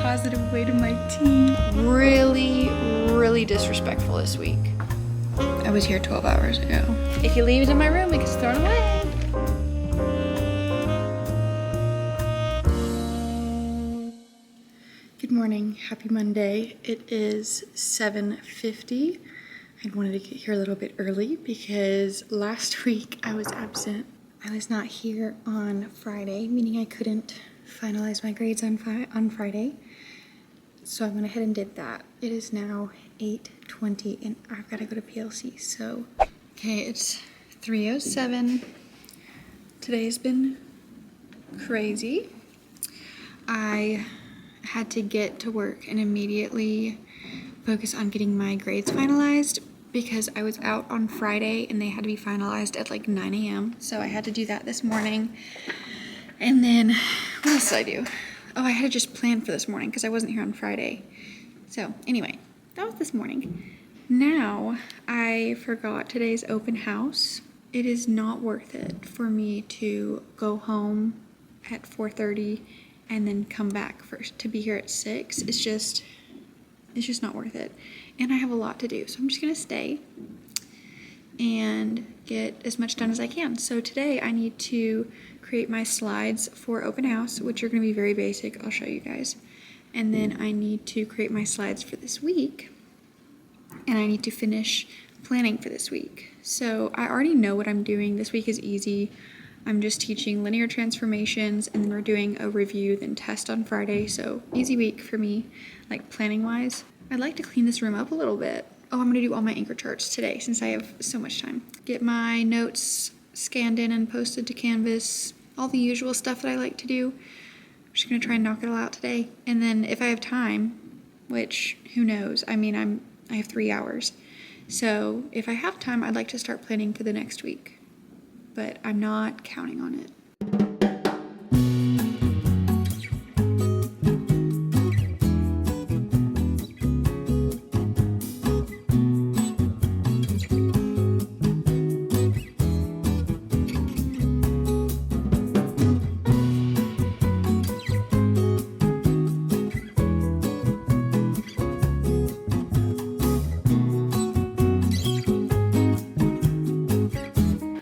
positive way to my team. Really disrespectful this week. I was here 12 hours ago. If you leave it in my room, it gets thrown away. Good morning, happy Monday. It is 7:50. I wanted to get here a little bit early because last week I was absent. I was not here on Friday, meaning I couldn't finalize my grades on Friday. So I went ahead and did that. It is now 8:20 and I've got to go to PLC. So, okay, it's 3:07. Today's been crazy. I had to get to work and immediately focus on getting my grades finalized because I was out on Friday and they had to be finalized at like 9 a.m. So I had to do that this morning. And then, what else did I do? Oh, I had to just plan for this morning because I wasn't here on Friday. So anyway, that was this morning. Now, I forgot today's open house. It is not worth it for me to go home at 4:30 and then come back to be here at 6. It's just not worth it. And I have a lot to do, so I'm just gonna stay and get as much done as I can. So today I need to create my slides for open house, which are gonna be very basic. I'll show you guys. And then I need to create my slides for this week, and I need to finish planning for this week. So I already know what I'm doing. This week is easy. I'm just teaching linear transformations, and then we're doing a review, then test on Friday. So easy week for me, like planning wise. I'd like to clean this room up a little bit. Oh, I'm gonna do all my anchor charts today since I have so much time. Get my notes scanned in and posted to Canvas, all the usual stuff that I like to do. I'm just gonna try and knock it all out today. And then if I have time, which who knows, I mean, I have 3 hours. So if I have time, I'd like to start planning for the next week, but I'm not counting on it.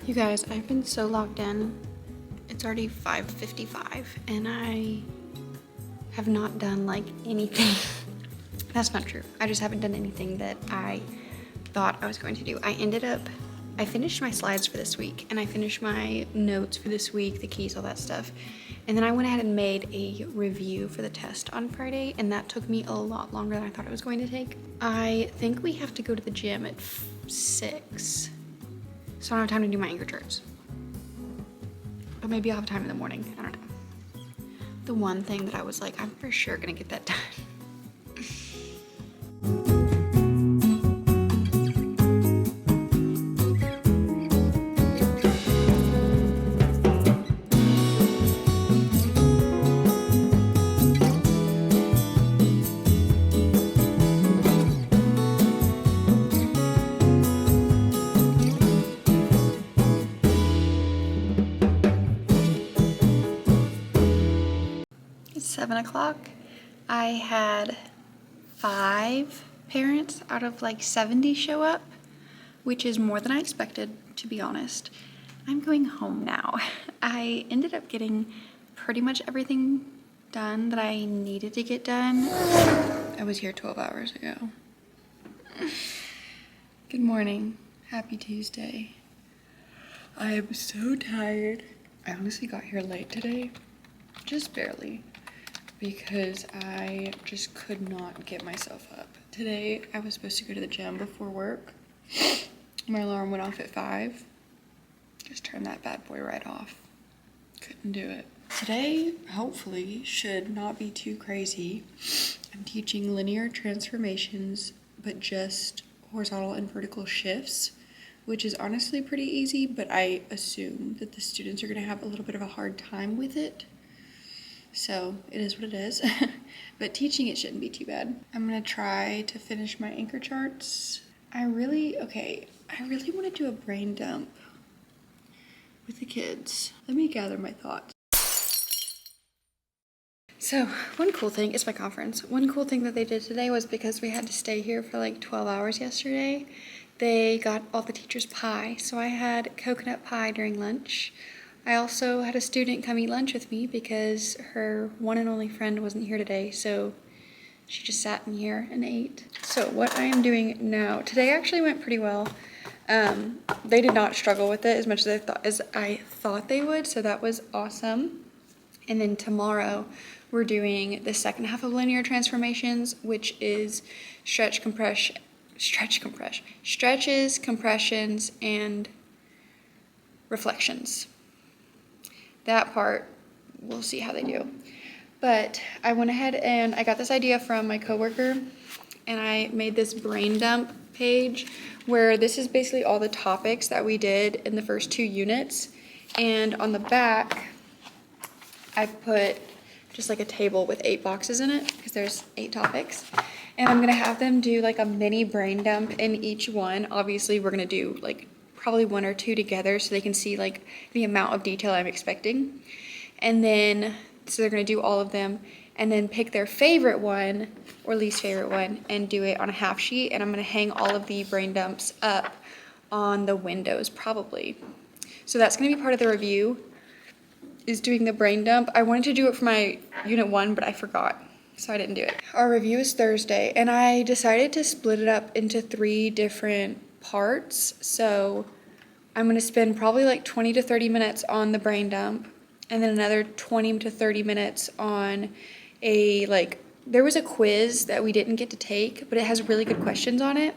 You guys, I've been so logged in. It's already 5:55 and I have not done like anything. That's not true. I just haven't done anything that I thought I was going to do. I finished my slides for this week and I finished my notes for this week, the keys, all that stuff. And then I went ahead and made a review for the test on Friday, and that took me a lot longer than I thought it was going to take. I think we have to go to the gym at 6. So I don't have time to do my anchor charts. But maybe I'll have time in the morning, I don't know. The one thing that I was like, I'm for sure gonna get that done. It's 7 o'clock. I had 5 parents out of like 70 show up, which is more than I expected, to be honest. I'm going home now. I ended up getting pretty much everything done that I needed to get done. I was here 12 hours ago. Good morning. Happy Tuesday. I am so tired. I honestly got here late today, just barely, because I just could not get myself up. Today, I was supposed to go to the gym before work. My alarm went off at 5. Just turned that bad boy right off. Couldn't do it. Today, hopefully, should not be too crazy. I'm teaching linear transformations, but just horizontal and vertical shifts, which is honestly pretty easy, but I assume that the students are gonna have a little bit of a hard time with it. So it is what it is, but teaching it shouldn't be too bad. I'm gonna try to finish my anchor charts. I really want to do a brain dump with the kids. Let me gather my thoughts. So one cool thing, it's my conference. One cool thing that they did today was because we had to stay here for like 12 hours yesterday, they got all the teachers pie. So I had coconut pie during lunch. I also had a student come eat lunch with me because her one and only friend wasn't here today. So she just sat in here and ate. So what I am doing now, today actually went pretty well. They did not struggle with it as much as I thought they would. So that was awesome. And then tomorrow we're doing the second half of linear transformations, which is stretches, compressions, and reflections. That part, we'll see how they do. But I went ahead and I got this idea from my coworker, and I made this brain dump page where this is basically all the topics that we did in the first 2 units. And on the back, I put just like a table with 8 boxes in it because there's 8 topics. And I'm gonna have them do like a mini brain dump in each one. Obviously, we're gonna do like probably 1 or 2 together so they can see like the amount of detail I'm expecting. And then, so they're gonna do all of them and then pick their favorite one or least favorite one and do it on a half sheet. And I'm gonna hang all of the brain dumps up on the windows probably. So that's gonna be part of the review, is doing the brain dump. I wanted to do it for my unit 1, but I forgot, so I didn't do it. Our review is Thursday, and I decided to split it up into 3 different parts. So I'm gonna spend probably like 20 to 30 minutes on the brain dump, and then another 20 to 30 minutes on there was a quiz that we didn't get to take, but it has really good questions on it.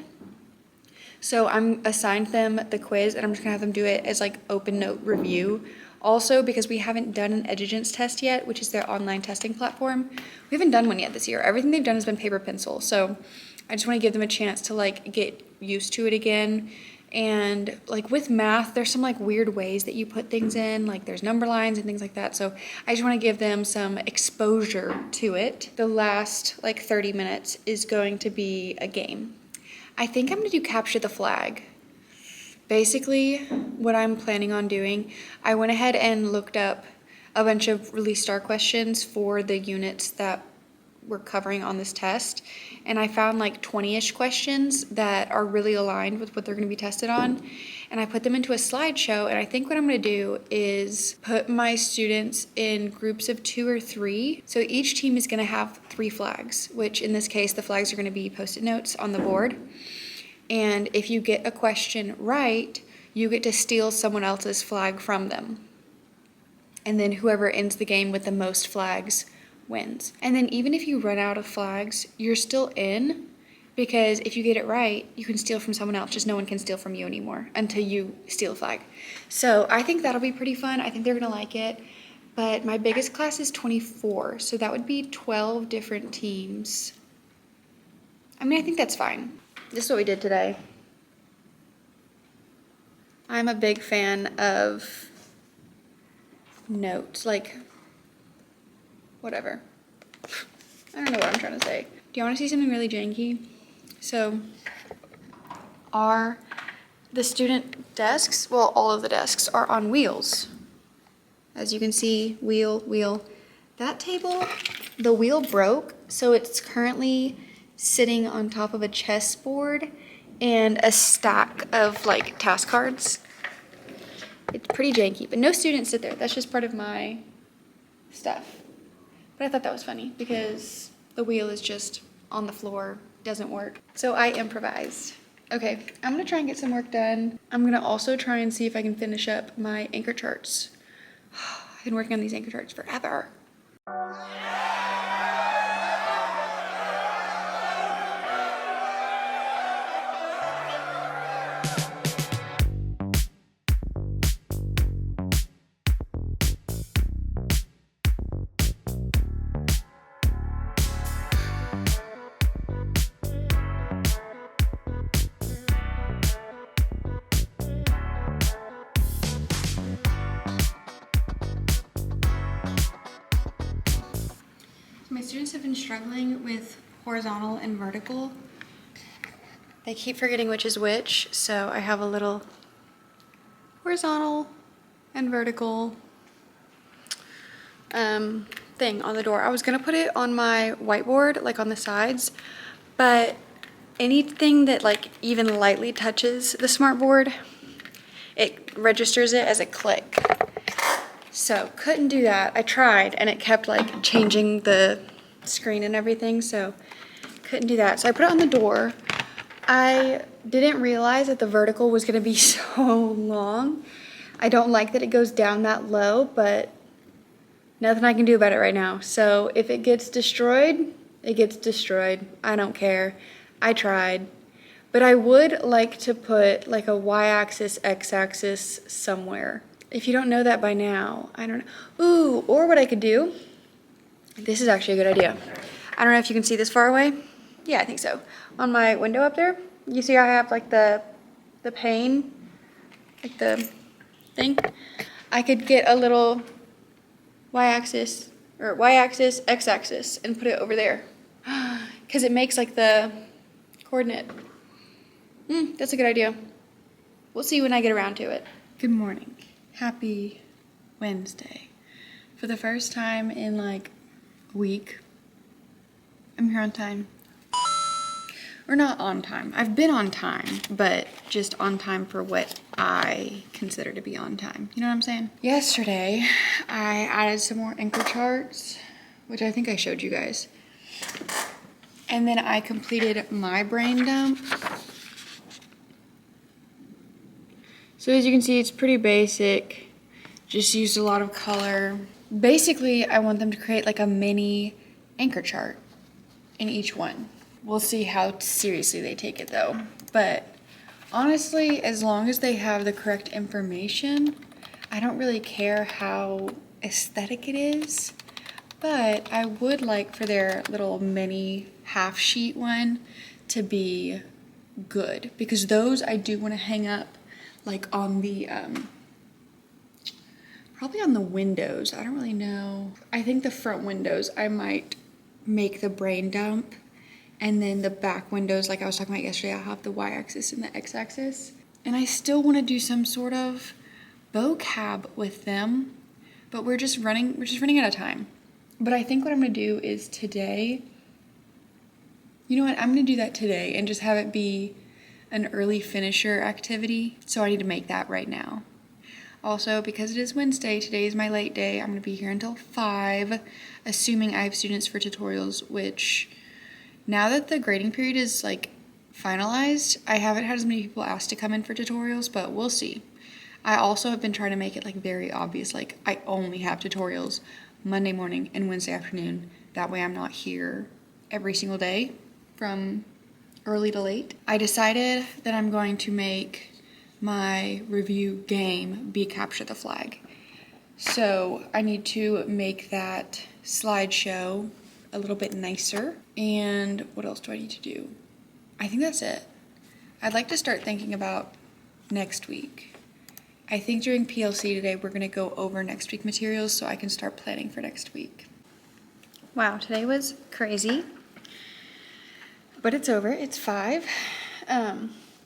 So I'm assigned them the quiz, and I'm just gonna have them do it as like open note review. Also, because we haven't done an Edugence test yet, which is their online testing platform, we haven't done one yet this year. Everything they've done has been paper pencil. So I just want to give them a chance to like get used to it again. And like with math, there's some like weird ways that you put things in, like there's number lines and things like that. So I just want to give them some exposure to it. The last like 30 minutes is going to be a game. I think I'm going to do capture the flag. Basically, what I'm planning on doing, I went ahead and looked up a bunch of release star questions for the units that we're covering on this test, and I found like 20-ish questions that are really aligned with what they're going to be tested on, and I put them into a slideshow. And I think what I'm going to do is put my students in groups of 2 or 3. So each team is going to have 3 flags, which in this case, the flags are going to be Post-it notes on the board. And if you get a question right, you get to steal someone else's flag from them. And then whoever ends the game with the most flags wins. And then even if you run out of flags, you're still in, because if you get it right, you can steal from someone else. Just no one can steal from you anymore until you steal a flag. So I think that'll be pretty fun. I think they're gonna like it. But my biggest class is 24, so that would be 12 different teams. I mean, I think that's fine. This is what we did today. I'm a big fan of notes, like, whatever. I don't know what I'm trying to say. Do you want to see something really janky? So, the student desks, well, all of the desks are on wheels. As you can see, wheel. That table, the wheel broke, so it's currently sitting on top of a chessboard and a stack of like task cards. It's pretty janky, but no students sit there. That's just part of my stuff. But I thought that was funny because the wheel is just on the floor, doesn't work. So I improvised. Okay, I'm gonna try and get some work done. I'm gonna also try and see if I can finish up my anchor charts. I've been working on these anchor charts forever. My students have been struggling with horizontal and vertical. They keep forgetting which is which, so I have a little horizontal and vertical thing on the door. I was gonna put it on my whiteboard, like on the sides, but anything that like even lightly touches the smart board, it registers it as a click. So couldn't do that. I tried and it kept like changing the screen and everything, so couldn't do that. So I put it on the door. I didn't realize that the vertical was gonna be so long. I don't like that it goes down that low, but nothing I can do about it right now. So if it gets destroyed, it gets destroyed. I don't care. I tried. But I would like to put like a y-axis, x-axis somewhere. If you don't know that by now, I don't know. Ooh, or what I could do, this is actually a good idea. I don't know if you can see this far away. Yeah, I think so. On my window up there, you see I have like the pane, like the thing. I could get a little y-axis, or y-axis, x-axis, and put it over there. Because it makes like the coordinate. That's a good idea. We'll see when I get around to it. Good morning. Happy Wednesday. For the first time in like a week, I'm here on time. Or not on time. I've been on time, but just on time for what I consider to be on time. You know what I'm saying? Yesterday, I added some more anchor charts, which I think I showed you guys. And then I completed my brain dump. So as you can see, it's pretty basic. Just used a lot of color. Basically, I want them to create like a mini anchor chart in each one. We'll see how seriously they take it though. But honestly, as long as they have the correct information, I don't really care how aesthetic it is. But I would like for their little mini half sheet one to be good, because those I do want to hang up like on the, probably on the windows. I don't really know. I think the front windows, I might make the brain dump. And then the back windows, like I was talking about yesterday, I'll have the y-axis and the x-axis. And I still want to do some sort of vocab with them, but we're just running out of time. But I think what I'm going to do is today, you know what, I'm going to do that today and just have it be an early finisher activity. So I need to make that right now. Also, because it is Wednesday, today is my late day. I'm going to be here until 5, assuming I have students for tutorials, which now that the grading period is like finalized, I haven't had as many people ask to come in for tutorials, but we'll see. I also have been trying to make it like very obvious, like I only have tutorials Monday morning and Wednesday afternoon. That way I'm not here every single day from early to late. I decided that I'm going to make my review game be capture the flag. So I need to make that slideshow a little bit nicer. And what else do I need to do? I think that's it. I'd like to start thinking about next week. I think during PLC today, we're gonna go over next week materials so I can start planning for next week. Wow, today was crazy, but it's over, it's 5.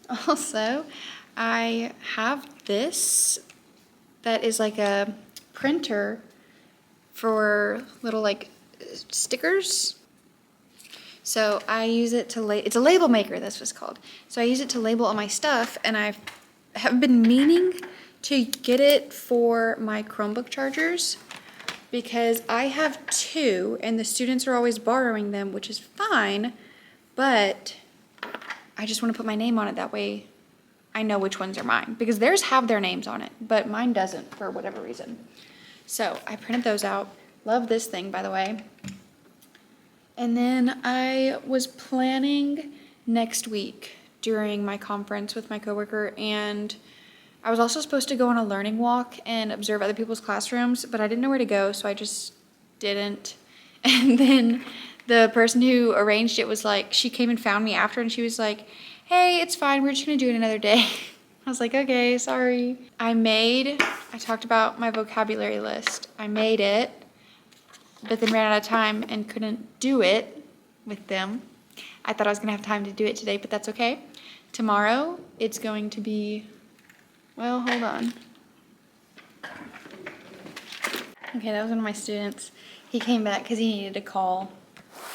Also, I have this that is like a printer for little like stickers. So I use it to it's a label maker, that's what it's called. So I use it to label all my stuff, and I have been meaning to get it for my Chromebook chargers because I have 2 and the students are always borrowing them, which is fine, but I just want to put my name on it. That way I know which ones are mine, because theirs have their names on it, but mine doesn't for whatever reason. So I printed those out. Love this thing, by the way. And then I was planning next week during my conference with my coworker, and I was also supposed to go on a learning walk and observe other people's classrooms, but I didn't know where to go, so I just didn't. And then the person who arranged it was like, she came and found me after, and she was like, hey, it's fine, we're just gonna do it another day. I was like, okay, sorry. I talked about my vocabulary list. I made it, but then ran out of time and couldn't do it with them. I thought I was gonna have time to do it today, but that's okay. Tomorrow, it's going to be, well, hold on. Okay, that was one of my students. He came back because he needed to call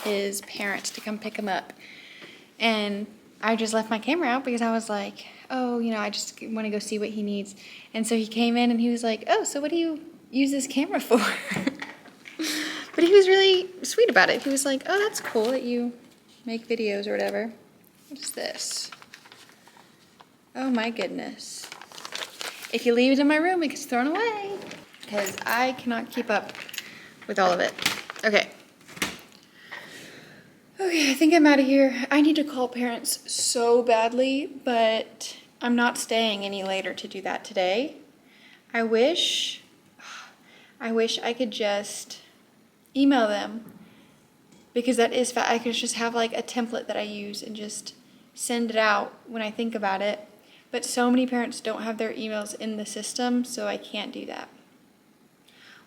his parents to come pick him up. And I just left my camera out because I was like, oh, you know, I just want to go see what he needs. And so he came in and he was like, oh, so what do you use this camera for? But he was really sweet about it. He was like, oh, that's cool that you make videos or whatever. What is this? Oh my goodness. If you leave it in my room, it gets thrown away because I cannot keep up with all of it. Okay. Okay, I think I'm out of here. I need to call parents so badly, but I'm not staying any later to do that today. I wish I could just email them, because that is I could just have like a template that I use and just send it out when I think about it. But so many parents don't have their emails in the system, so I can't do that.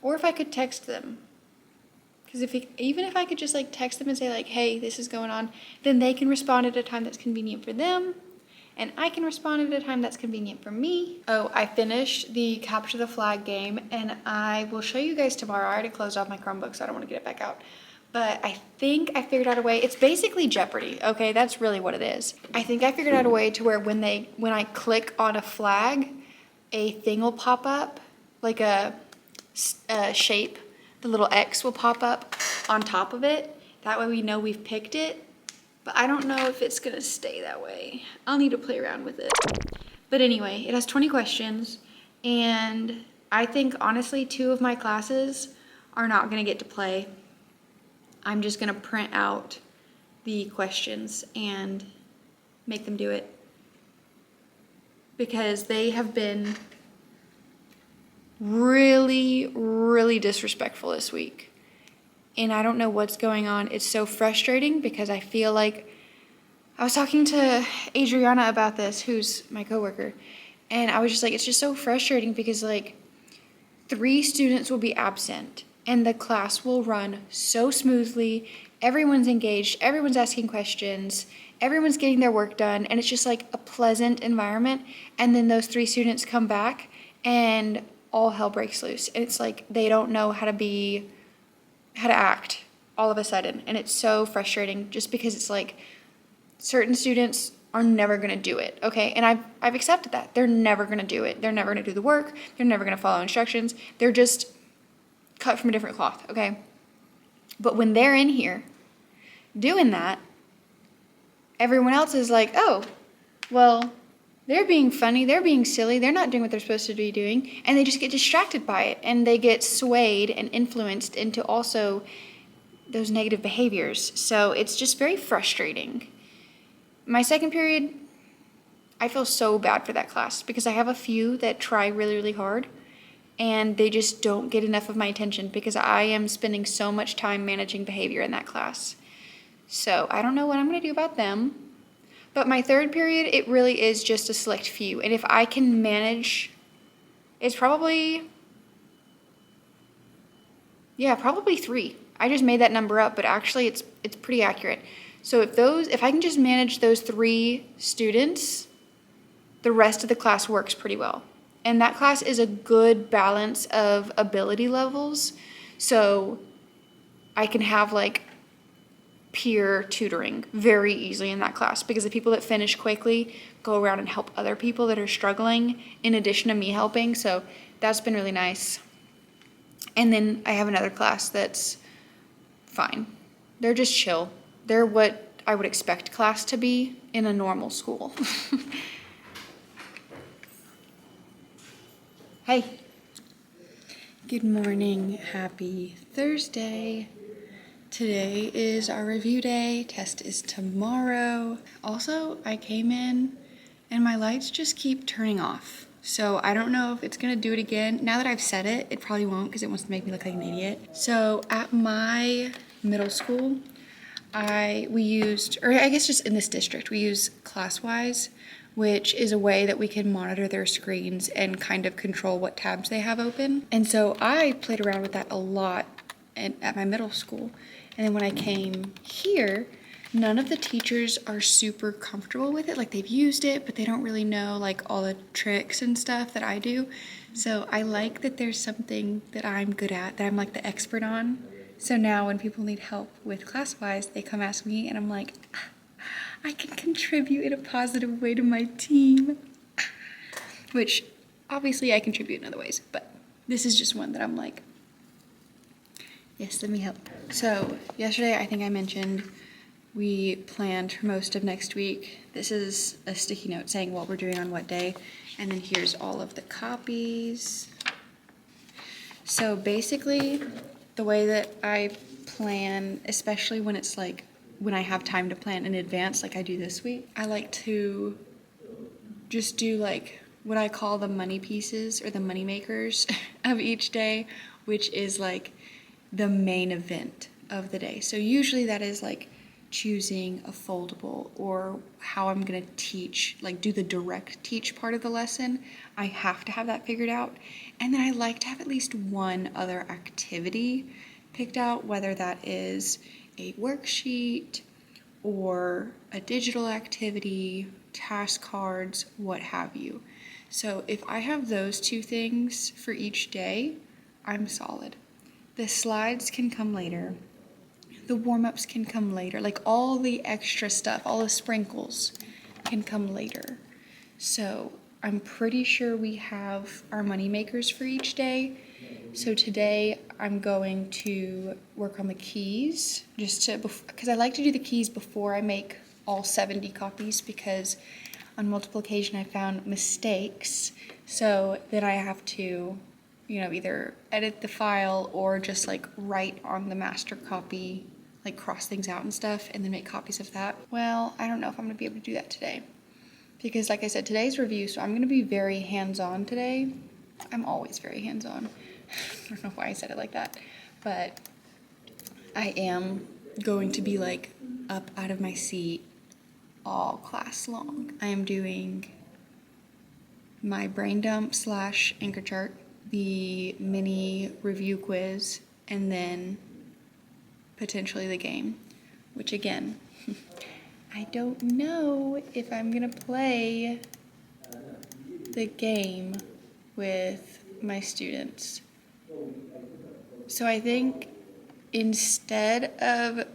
Or if I could text them. Because even if I could just like text them and say like, hey, this is going on, then they can respond at a time that's convenient for them, and I can respond at a time that's convenient for me. Oh, I finished the Capture the Flag game, and I will show you guys tomorrow. I already closed off my Chromebook, so I don't want to get it back out. But I think I figured out a way. It's basically Jeopardy, okay? That's really what it is. I think I figured out a way to where when I click on a flag, a thing will pop up, like a shape. The little X will pop up on top of it. That way we know we've picked it. But I don't know if it's gonna stay that way. I'll need to play around with it. But anyway, it has 20 questions. And I think honestly, 2 of my classes are not gonna get to play. I'm just gonna print out the questions and make them do it. Because they have been really, really disrespectful this week. And I don't know what's going on. It's so frustrating because I feel like I was talking to Adriana about this, who's my coworker, and I was just like, it's just so frustrating because like 3 students will be absent and the class will run so smoothly. Everyone's engaged, everyone's asking questions, everyone's getting their work done, and it's just like a pleasant environment. And then those 3 students come back and all hell breaks loose. And it's like they don't know how to act all of a sudden. And it's so frustrating just because it's like certain students are never gonna do it, okay? And I've accepted that. They're never gonna do it. They're never gonna do the work. They're never gonna follow instructions. They're just cut from a different cloth, okay? But when they're in here doing that, everyone else is like, oh, well, they're being funny, they're being silly, they're not doing what they're supposed to be doing, and they just get distracted by it, and they get swayed and influenced into also those negative behaviors. So it's just very frustrating. My second period, I feel so bad for that class because I have a few that try really, really hard, and they just don't get enough of my attention because I am spending so much time managing behavior in that class. So I don't know what I'm going to do about them. But my third period, it really is just a select few. And if I can manage, it's probably 3. I just made that number up, but actually it's pretty accurate. So if I can just manage those 3 students, the rest of the class works pretty well. And that class is a good balance of ability levels. So I can have like peer tutoring very easily in that class because the people that finish quickly go around and help other people that are struggling in addition to me helping. So that's been really nice. And then I have another class that's fine. They're just chill. They're what I would expect class to be in a normal school. Hey. Good morning. Happy Thursday. Today is our review day. Test is tomorrow. Also, I came in and my lights just keep turning off. So I don't know if it's gonna do it again. Now that I've said it, it probably won't because it wants to make me look like an idiot. So at my middle school, we used, or I guess just in this district, we use ClassWise, which is a way that we can monitor their screens and kind of control what tabs they have open. And so I played around with that a lot at my middle school. And then when I came here, none of the teachers are super comfortable with it. Like they've used it, but they don't really know like all the tricks and stuff that I do. So I like that there's something that I'm good at, that I'm like the expert on, So now when people need help with class-wise, they come ask me, and I'm like, I can contribute in a positive way to my team. Which, obviously, I contribute in other ways, but this is just one that I'm like, yes, let me help. So, yesterday, I think I mentioned we planned for most of next week. This is a sticky note saying what we're doing on what day, and then here's all of the copies. So basically, the way that I plan, especially when it's like, when I have time to plan in advance, like I do this week, I like to just do like what I call the money pieces or the money makers of each day, which is like the main event of the day. So usually that is like choosing a foldable or how I'm gonna teach, like do the direct teach part of the lesson. I have to have that figured out. And then I like to have at least one other activity picked out, whether that is a worksheet or a digital activity, task cards, what have you. So if I have those two things for each day, I'm solid. The slides can come later. The warm-ups can come later. Like all the extra stuff, all the sprinkles can come later. So I'm pretty sure we have our money makers for each day. So today I'm going to work on the keys, just to, because I like to do the keys before I make all 70 copies, because on multiplication I found mistakes. So then I have to, either edit the file or just like write on the master copy, like cross things out and stuff, and then make copies of that. Well, I don't know if I'm gonna be able to do that today, because like I said, today's review, so I'm gonna be very hands-on today. I'm always very hands-on. I don't know why I said it like that, but I am going to be like up out of my seat all class long. I am doing my brain dump / anchor chart, the mini review quiz, and then potentially the game, which again, I don't know if I'm gonna play the game with my students. So I think instead of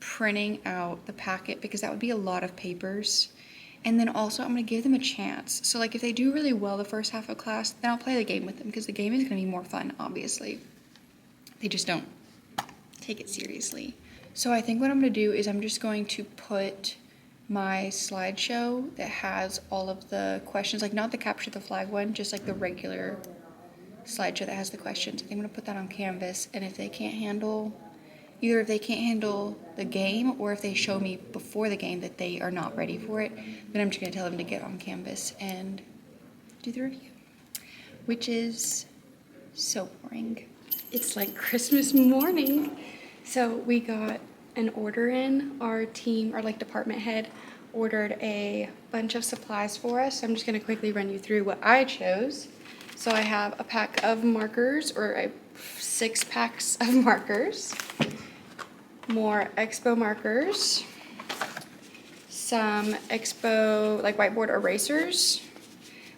printing out the packet, because that would be a lot of papers, and then also I'm going to give them a chance. So like if they do really well the first half of class, then I'll play the game with them, because the game is going to be more fun, obviously. They just don't take it seriously. So I think what I'm going to do is I'm just going to put my slideshow that has all of the questions, like not the capture the flag one, just like the regular slideshow that has the questions. I think I'm going to put that on Canvas, and if they can't handle the game, or if they show me before the game that they are not ready for it, then I'm just going to tell them to get on Canvas and do the review, which is so boring. It's like Christmas morning. So we got an order in. Our team, our like department head, ordered a bunch of supplies for us. So I'm just going to quickly run you through what I chose. So I have a pack of markers, or 6 packs of markers, more Expo markers, some Expo like whiteboard erasers,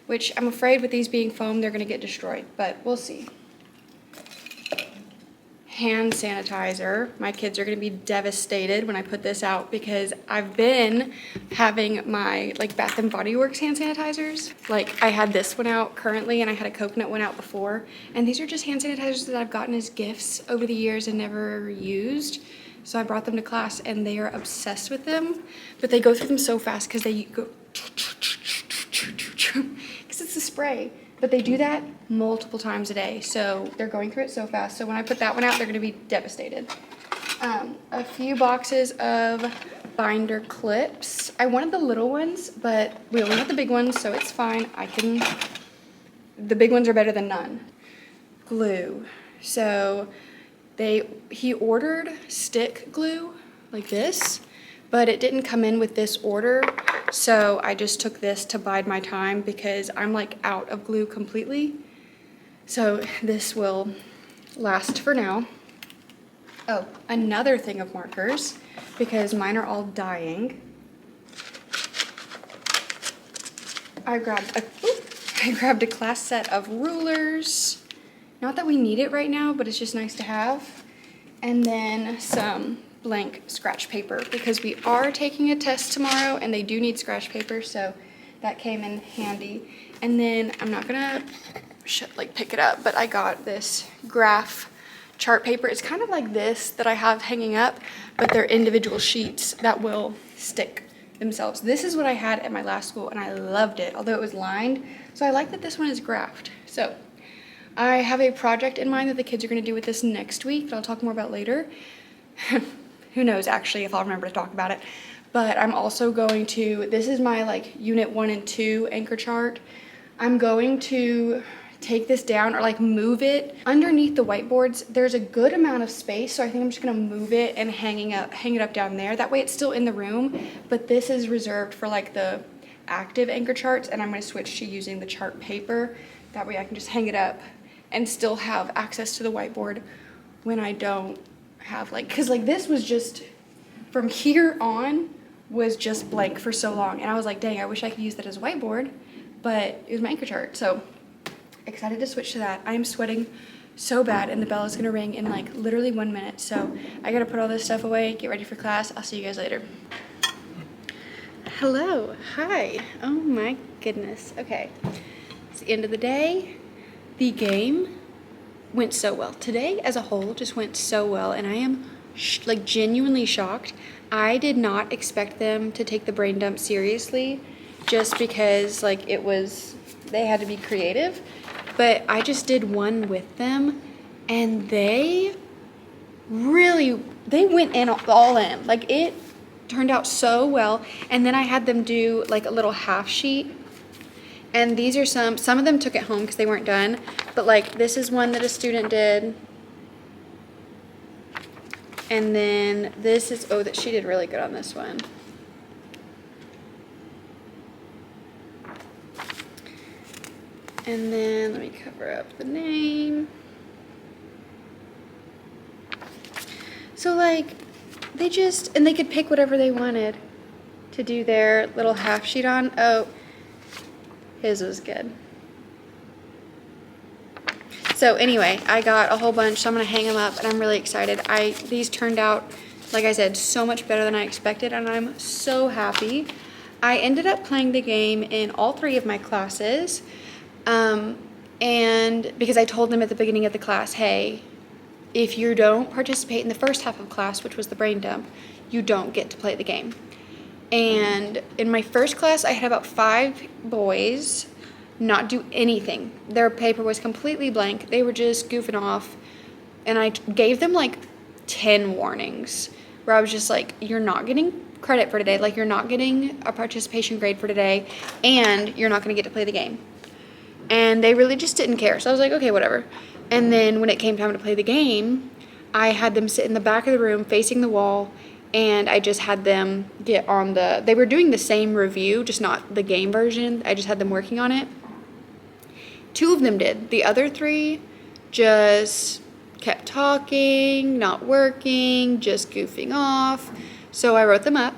which I'm afraid with these being foam, they're gonna get destroyed, but we'll see. Hand sanitizer. My kids are gonna be devastated when I put this out, because I've been having my like Bath and Body Works hand sanitizers. Like I had this one out currently, and I had a coconut one out before, and these are just hand sanitizers that I've gotten as gifts over the years and never used. So I brought them to class, and they are obsessed with them, but they go through them so fast because they go, because it's a spray. But they do that multiple times a day, so they're going through it so fast. So when I put that one out, they're gonna be devastated. A few boxes of binder clips. I wanted the little ones, but we only have the big ones, so it's fine. The big ones are better than none. Glue. So he ordered stick glue like this, but it didn't come in with this order. So I just took this to bide my time, because I'm like out of glue completely. So this will last for now. Oh, another thing of markers, because mine are all dying. I grabbed a class set of rulers. Not that we need it right now, but it's just nice to have. and then some blank scratch paper because we are taking a test tomorrow and they do need scratch paper, so that came in handy. And then I'm not gonna pick it up, but I got this graph chart paper. It's kind of like this that I have hanging up, but they're individual sheets that will stick themselves. This is what I had at my last school and I loved it, although it was lined. So I like that this one is graphed. So I have a project in mind that the kids are gonna do with this next week that I'll talk more about later. Who knows actually if I'll remember to talk about it. But I'm also going to, this is my like unit 1 and 2 anchor chart. I'm going to take this down or like move it underneath the whiteboards. There's a good amount of space, so I think I'm just gonna move it and hang it up down there. That way it's still in the room, but this is reserved for like the active anchor charts, and I'm gonna switch to using the chart paper. That way I can just hang it up and still have access to the whiteboard when I don't have cause this was just, from here on, was just blank for so long. And I was like, dang, I wish I could use that as a whiteboard, but it was my anchor chart. So excited to switch to that. I'm sweating so bad and the bell is gonna ring in like literally 1 minute. So I gotta put all this stuff away, get ready for class. I'll see you guys later. Hello, hi. Oh my goodness. Okay, it's the end of the day. The game went so well. Today as a whole just went so well, and I am genuinely shocked. I did not expect them to take the brain dump seriously just because they had to be creative, but I just did one with them and they went in all in. It turned out so well. And then I had them do a little half sheet. And these are some of them took it home because they weren't done, but this is one that a student did. And then this is, that she did really good on this one. And then let me cover up the name. So they could pick whatever they wanted to do their little half sheet on. Oh, his was good. So anyway, I got a whole bunch, so I'm gonna hang them up and I'm really excited. These turned out, like I said, so much better than I expected and I'm so happy. I ended up playing the game in all 3 of my classes. And because I told them at the beginning of the class, hey, if you don't participate in the first half of class, which was the brain dump, you don't get to play the game. And in my first class, I had about 5 boys not do anything. Their paper was completely blank. They were just goofing off. And I gave them 10 warnings where I was just like, you're not getting credit for today. You're not getting a participation grade for today, and you're not going to get to play the game. And they really just didn't care. So I was like, okay, whatever. And then when it came time to play the game, I had them sit in the back of the room facing the wall, and I just had them get on they were doing the same review, just not the game version. I just had them working on it. 2 of them did. The other 3 just kept talking, not working, just goofing off. So I wrote them up.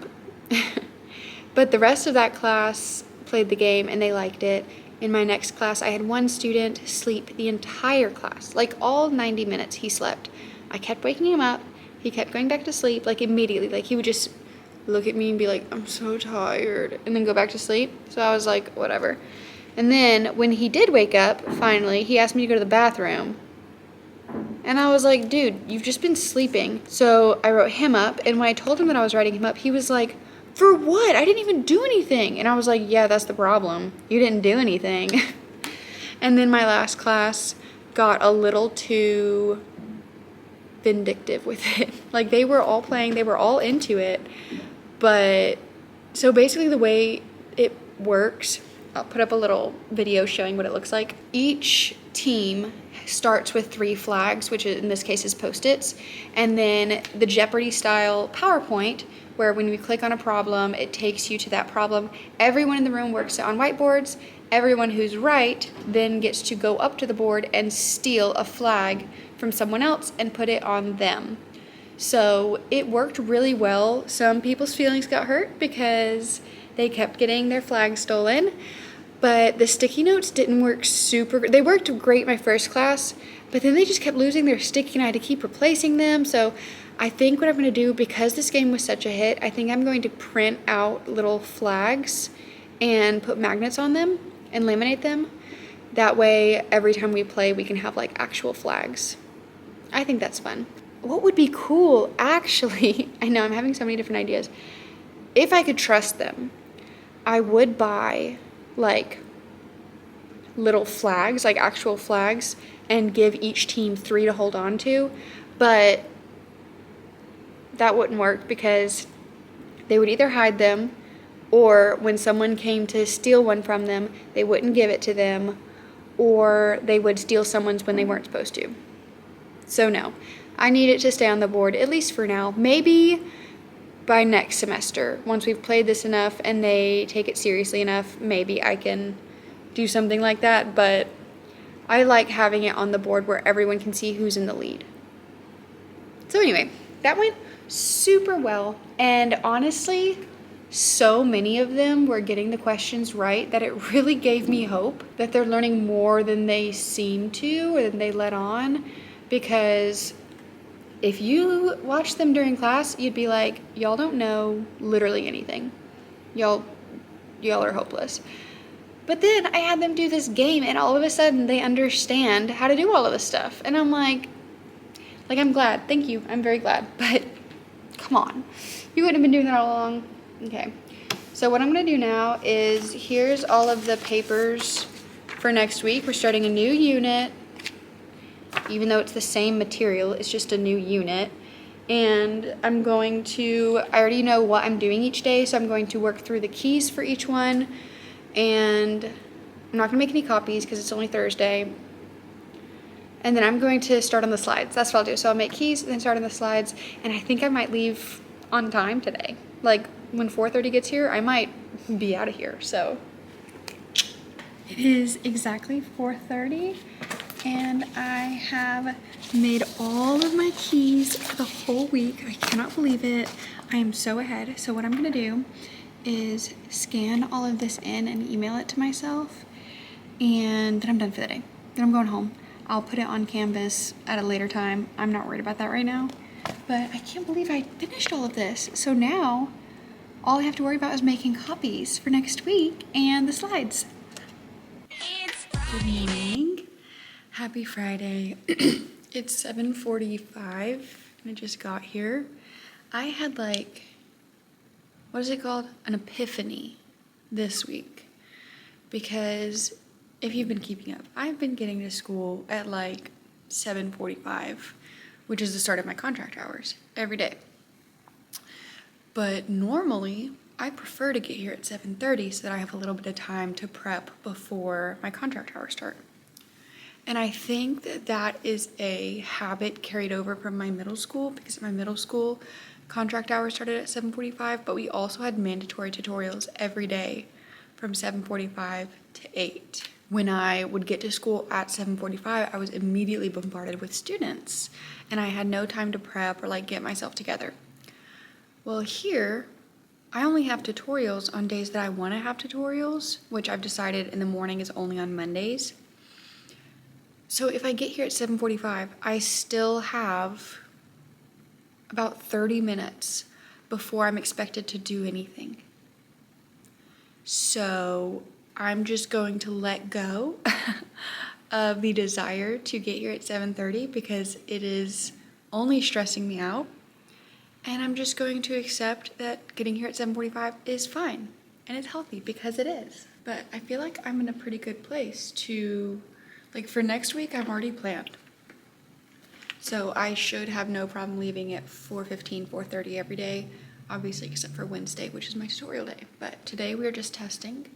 But the rest of that class played the game and they liked it. In my next class, I had 1 student sleep the entire class. All 90 minutes he slept. I kept waking him up. He kept going back to sleep, immediately. He would just look at me and be like, I'm so tired, and then go back to sleep. So I was like, whatever. And then when he did wake up, finally, he asked me to go to the bathroom. And I was like, dude, you've just been sleeping. So I wrote him up, and when I told him that I was writing him up, he was like, for what? I didn't even do anything. And I was like, yeah, that's the problem. You didn't do anything. And then my last class got a little too vindictive with it. They were all playing, they were all into it. But so basically the way it works, I'll put up a little video showing what it looks like. Each team starts with 3 flags, which in this case is Post-its, and then the Jeopardy style PowerPoint, where when you click on a problem, it takes you to that problem. Everyone in the room works on whiteboards. Everyone who's right then gets to go up to the board and steal a flag from someone else and put it on them. So it worked really well. Some people's feelings got hurt because they kept getting their flags stolen, but the sticky notes didn't work they worked great my first class, But then they just kept losing their sticky and I had to keep replacing them. So I think what I'm going to do, because this game was such a hit, I think I'm going to print out little flags and put magnets on them and laminate them. That way, every time we play, we can have like actual flags. I think that's fun. What would be cool, actually, I know I'm having so many different ideas. If I could trust them, I would buy like little flags, like actual flags, and give each team 3 to hold on to. But that wouldn't work because they would either hide them, or when someone came to steal one from them, they wouldn't give it to them, or they would steal someone's when they weren't supposed to. So no, I need it to stay on the board, at least for now. Maybe by next semester, once we've played this enough and they take it seriously enough, maybe I can do something like that. But I like having it on the board where everyone can see who's in the lead. So anyway, that went super well. And honestly, so many of them were getting the questions right that it really gave me hope that they're learning more than they seem to or than they let on. Because if you watch them during class, you'd be like, y'all don't know literally anything. Y'all are hopeless. But then I had them do this game and all of a sudden they understand how to do all of this stuff. And I'm like I'm glad. Thank you. I'm very glad. But come on. You wouldn't have been doing that all along. Okay. So what I'm going to do now is here's all of the papers for next week. We're starting a new unit. Even though it's the same material, it's just a new unit. And I already know what I'm doing each day, so I'm going to work through the keys for each one. And I'm not going to make any copies because it's only Thursday. And then I'm going to start on the slides. That's what I'll do. So I'll make keys and then start on the slides. And I think I might leave on time today. Like when 4:30 gets here, I might be out of here. So it is exactly 4:30 and I have made all of my keys for the whole week. I cannot believe it. I am so ahead. So what I'm going to do is scan all of this in and email it to myself. And then I'm done for the day. Then I'm going home. I'll put it on Canvas at a later time. I'm not worried about that right now. But I can't believe I finished all of this. So now all I have to worry about is making copies for next week and the slides. Good morning. Happy Friday. It's 7:45 and I just got here. I had what is it called? An epiphany this week. Because if you've been keeping up, I've been getting to school at 7:45, which is the start of my contract hours every day. But normally, I prefer to get here at 7:30 so that I have a little bit of time to prep before my contract hours start. And I think that is a habit carried over from my middle school, because at my middle school, contract hours started at 7:45, but we also had mandatory tutorials every day from 7:45 to 8. When I would get to school at 7:45, I was immediately bombarded with students, and I had no time to prep or get myself together. Well, here, I only have tutorials on days that I want to have tutorials, which I've decided in the morning is only on Mondays. So if I get here at 7:45, I still have about 30 minutes before I'm expected to do anything. So I'm just going to let go of the desire to get here at 7:30 because it is only stressing me out. And I'm just going to accept that getting here at 7:45 is fine. And it's healthy because it is. But I feel like I'm in a pretty good place to, for next week, I'm already planned. So I should have no problem leaving at 4:15, 4:30 every day. Obviously, except for Wednesday, which is my tutorial day. But today we are just testing,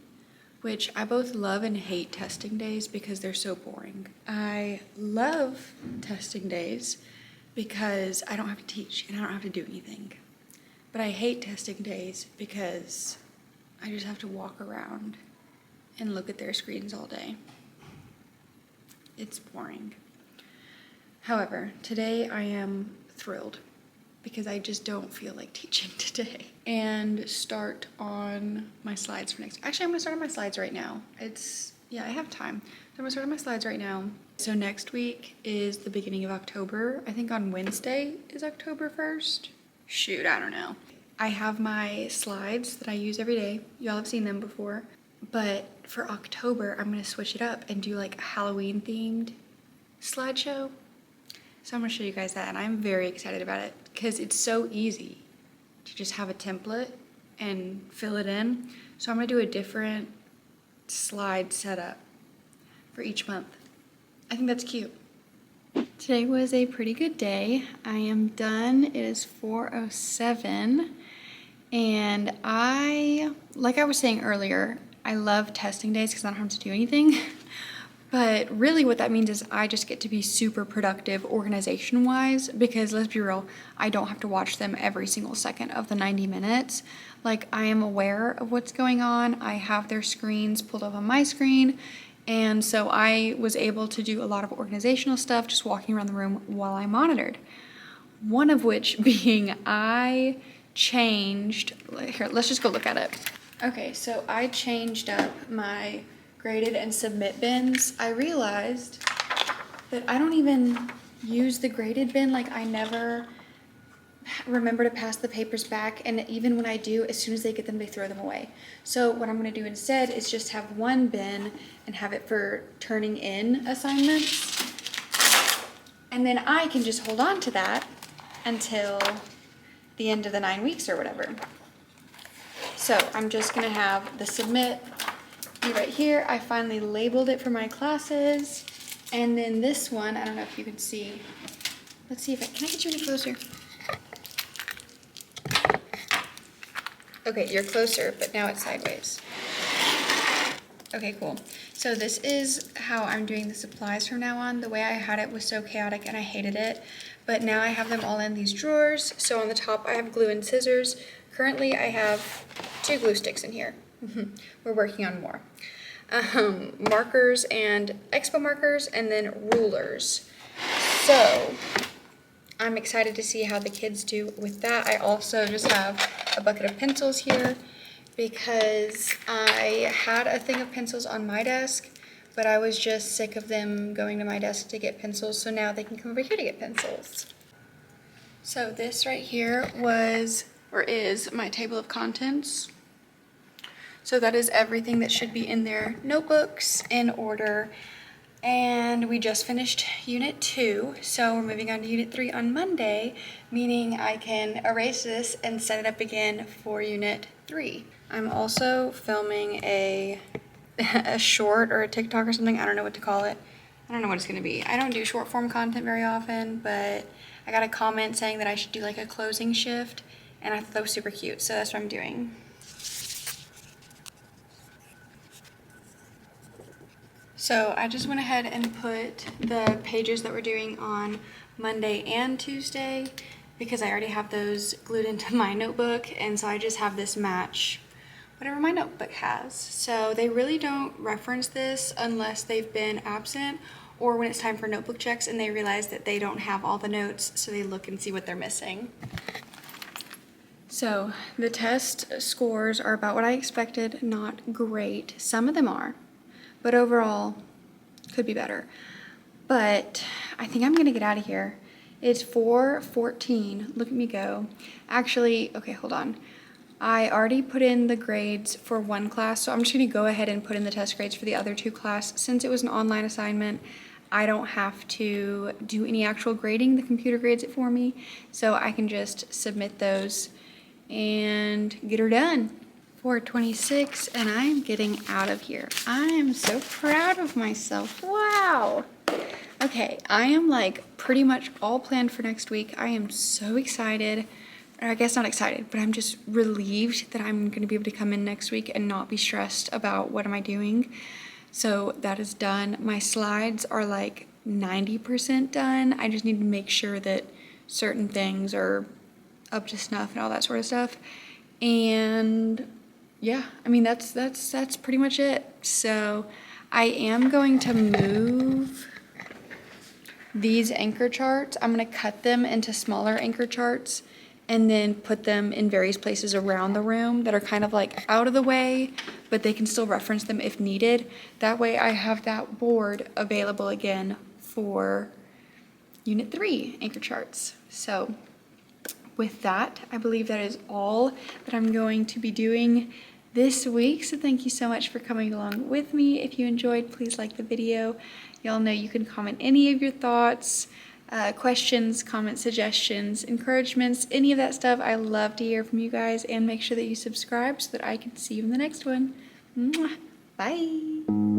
which I both love and hate testing days because they're so boring. I love testing days because I don't have to teach and I don't have to do anything. But I hate testing days because I just have to walk around and look at their screens all day. It's boring. However, today I am thrilled because I just don't feel like teaching today. And start on my slides for next. Actually, I'm gonna start on my slides right now. I have time. So I'm gonna start on my slides right now. So next week is the beginning of October. I think on Wednesday is October 1st. Shoot, I don't know. I have my slides that I use every day. Y'all have seen them before. But for October, I'm gonna switch it up and do like a Halloween themed slideshow. So I'm gonna show you guys that, and I'm very excited about it because it's so easy to just have a template and fill it in. So I'm gonna do a different slide setup for each month. I think that's cute. Today was a pretty good day. I am done. It is 4:07, and like I was saying earlier, I love testing days because I don't have to do anything. But really what that means is I just get to be super productive organization-wise, because let's be real, I don't have to watch them every single second of the 90 minutes. Like, I am aware of what's going on. I have their screens pulled up on my screen, and so I was able to do a lot of organizational stuff just walking around the room while I monitored. One of which being I changed, here, let's just go look at it. Okay, so I changed up my graded and submit bins. I realized that I don't even use the graded bin. Like, I never remember to pass the papers back, and even when I do, as soon as they get them, they throw them away. So what I'm going to do instead is just have one bin and have it for turning in assignments, and then I can just hold on to that until the end of the 9 weeks or whatever. So I'm just going to have the submit right here. I finally labeled it for my classes. And then this one, I don't know if you can see. Let's see if can I get you any closer? Okay, you're closer, but now it's sideways. Okay, cool. So this is how I'm doing the supplies from now on. The way I had it was so chaotic and I hated it. But now I have them all in these drawers. So on the top I have glue and scissors. Currently I have 2 glue sticks in here. We're working on more. Markers and expo markers, and then rulers. So I'm excited to see how the kids do with that. I also just have a bucket of pencils here because I had a thing of pencils on my desk, but I was just sick of them going to my desk to get pencils, so now they can come over here to get pencils. So this right here is my table of contents. So that is everything that should be in their notebooks in order. And we just finished Unit 2, so we're moving on to Unit 3 on Monday, meaning I can erase this and set it up again for Unit 3. I'm also filming a short or a TikTok or something. I don't know what to call it. I don't know what it's going to be. I don't do short form content very often, but I got a comment saying that I should do like a closing shift, and I thought that was super cute, so that's what I'm doing. So I just went ahead and put the pages that we're doing on Monday and Tuesday because I already have those glued into my notebook, and so I just have this match whatever my notebook has. So they really don't reference this unless they've been absent or when it's time for notebook checks and they realize that they don't have all the notes, so they look and see what they're missing. So the test scores are about what I expected, not great. Some of them are. But overall, could be better. But I think I'm gonna get out of here. It's 4:14, look at me go. Actually, okay, hold on. I already put in the grades for one class, so I'm just gonna go ahead and put in the test grades for the other 2 classes. Since it was an online assignment, I don't have to do any actual grading. The computer grades it for me, so I can just submit those and get her done. 4:26, and I'm getting out of here. I am so proud of myself. Wow. Okay, I am like pretty much all planned for next week. I am so excited. Or I guess not excited, but I'm just relieved that I'm going to be able to come in next week and not be stressed about what am I doing. So that is done. My slides are like 90% done. I just need to make sure that certain things are up to snuff and all that sort of stuff. And yeah, I mean, that's pretty much it. So I am going to move these anchor charts. I'm going to cut them into smaller anchor charts and then put them in various places around the room that are kind of like out of the way, but they can still reference them if needed. That way I have that board available again for Unit 3 anchor charts. So with that, I believe that is all that I'm going to be doing this week. So thank you so much for coming along with me. If you enjoyed, please like the video. Y'all know you can comment any of your thoughts, questions, comments, suggestions, encouragements, any of that stuff. I love to hear from you guys, and make sure that you subscribe so that I can see you in the next one. Mwah. Bye.